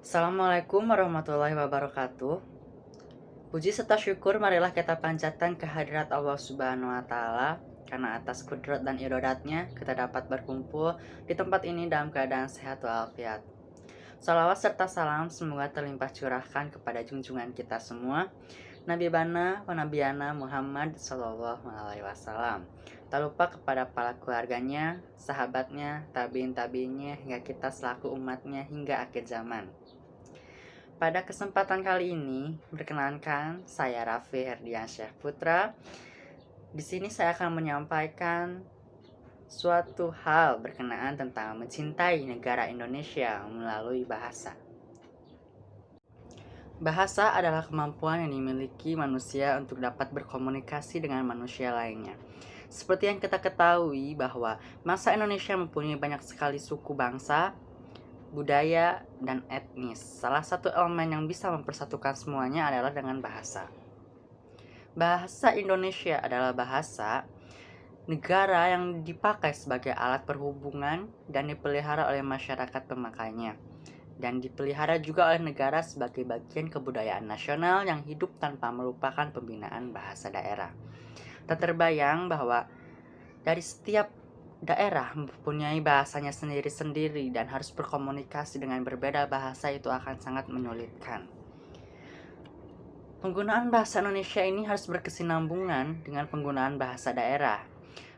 Assalamualaikum warahmatullahi wabarakatuh. Puji serta syukur marilah kita panjatkan kehadirat Allah Subhanahu wa Ta'ala, karena atas kudrat dan irodatnya kita dapat berkumpul di tempat ini dalam keadaan sehat walafiat. Salawat serta salam semoga terlimpah curahkan kepada junjungan kita semua, Nabi Bana wa Nabiana Muhammad Sallallahu Alaihi Wasallam. Tak lupa kepada para keluarganya, sahabatnya, tabiin-tabiinnya, hingga kita selaku umatnya hingga akhir zaman. Pada kesempatan kali ini, perkenankan saya Raffi Herdiansyah Putra. Di sini saya akan menyampaikan suatu hal berkenaan tentang mencintai negara Indonesia melalui bahasa. Bahasa adalah kemampuan yang dimiliki manusia untuk dapat berkomunikasi dengan manusia lainnya. Seperti yang kita ketahui bahwa bangsa Indonesia mempunyai banyak sekali suku bangsa, budaya, dan etnis. Salah satu elemen yang bisa mempersatukan semuanya adalah dengan bahasa. Bahasa Indonesia adalah bahasa negara yang dipakai sebagai alat perhubungan dan dipelihara oleh masyarakat pemakainya, dan dipelihara juga oleh negara sebagai bagian kebudayaan nasional yang hidup tanpa melupakan pembinaan bahasa daerah. Tak terbayang bahwa dari setiap daerah mempunyai bahasanya sendiri-sendiri dan harus berkomunikasi dengan berbeda bahasa itu akan sangat menyulitkan. Penggunaan bahasa Indonesia ini harus berkesinambungan dengan penggunaan bahasa daerah.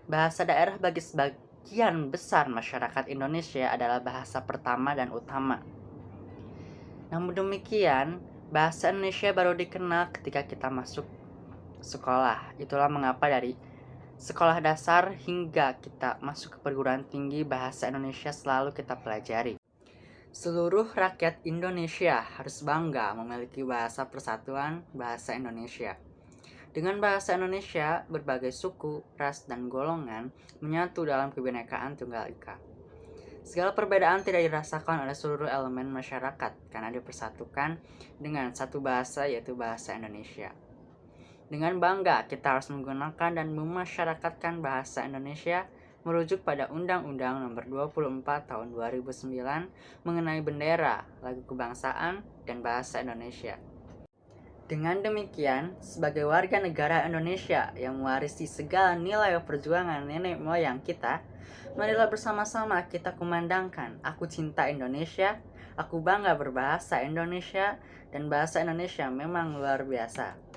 Bahasa daerah bagi sebagian besar masyarakat Indonesia adalah bahasa pertama dan utama. Namun demikian, bahasa Indonesia baru dikenal ketika kita masuk sekolah. Itulah mengapa dari sekolah dasar hingga kita masuk ke perguruan tinggi, bahasa Indonesia selalu kita pelajari. Seluruh rakyat Indonesia harus bangga memiliki bahasa persatuan, bahasa Indonesia. Dengan bahasa Indonesia, berbagai suku, ras, dan golongan menyatu dalam kebinekaan Tunggal Ika. Segala perbedaan tidak dirasakan oleh seluruh elemen masyarakat karena dipersatukan dengan satu bahasa, yaitu bahasa Indonesia. Dengan bangga, kita harus menggunakan dan memasyarakatkan bahasa Indonesia merujuk pada Undang-Undang Nomor 24 Tahun 2009 mengenai bendera, lagu kebangsaan, dan bahasa Indonesia. Dengan demikian, sebagai warga negara Indonesia yang mewarisi segala nilai perjuangan nenek moyang kita, marilah bersama-sama kita kumandangkan, aku cinta Indonesia, aku bangga berbahasa Indonesia, dan bahasa Indonesia memang luar biasa.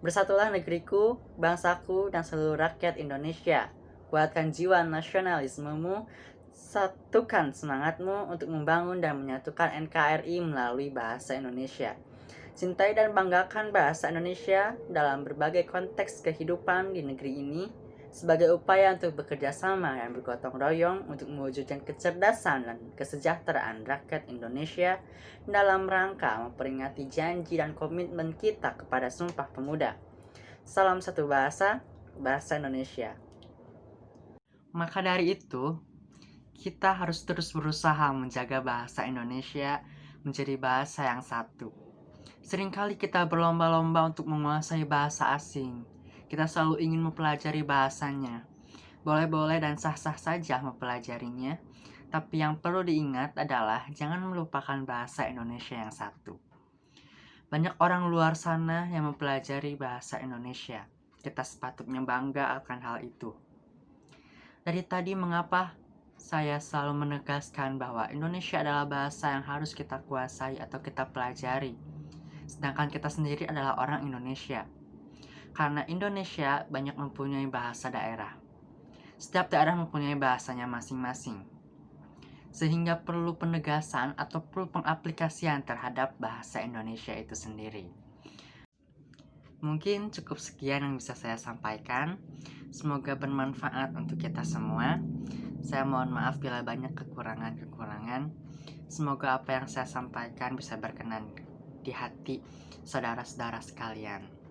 Bersatulah negeriku, bangsaku, dan seluruh rakyat Indonesia. Kuatkan jiwa nasionalismemu, satukan semangatmu untuk membangun dan menyatukan NKRI melalui bahasa Indonesia. Cintai dan banggakan bahasa Indonesia dalam berbagai konteks kehidupan di negeri ini sebagai upaya untuk bekerja sama dan bergotong royong untuk mewujudkan kecerdasan dan kesejahteraan rakyat Indonesia dalam rangka memperingati janji dan komitmen kita kepada Sumpah Pemuda. Salam satu bahasa, bahasa Indonesia. Maka dari itu, kita harus terus berusaha menjaga bahasa Indonesia menjadi bahasa yang satu. Seringkali kita berlomba-lomba untuk menguasai bahasa asing. Kita selalu ingin mempelajari bahasanya. Boleh-boleh dan sah-sah saja mempelajarinya, tapi yang perlu diingat adalah jangan melupakan bahasa Indonesia yang satu. Banyak orang luar sana yang mempelajari bahasa Indonesia. Kita sepatutnya bangga akan hal itu. Dari tadi mengapa saya selalu menegaskan bahwa Indonesia adalah bahasa yang harus kita kuasai atau kita pelajari, sedangkan kita sendiri adalah orang Indonesia. Karena Indonesia banyak mempunyai bahasa daerah. Setiap daerah mempunyai bahasanya masing-masing, sehingga perlu penegasan atau perlu pengaplikasian terhadap bahasa Indonesia itu sendiri. Mungkin cukup sekian yang bisa saya sampaikan. Semoga bermanfaat untuk kita semua. Saya mohon maaf bila banyak kekurangan-kekurangan. Semoga apa yang saya sampaikan bisa berkenan di hati saudara-saudara sekalian.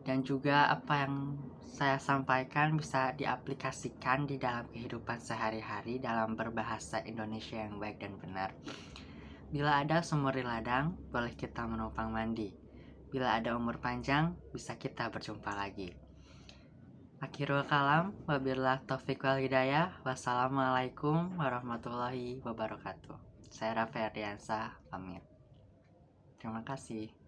Dan juga apa yang saya sampaikan bisa diaplikasikan di dalam kehidupan sehari-hari dalam berbahasa Indonesia yang baik dan benar. Bila ada sumur di ladang, boleh kita menumpang mandi. Bila ada umur panjang, bisa kita berjumpa lagi. Akhirul kalam, wabillahi taufiq wal hidayah. Wassalamualaikum warahmatullahi wabarakatuh. Saya Raffi Ardiansah pamit. Terima kasih.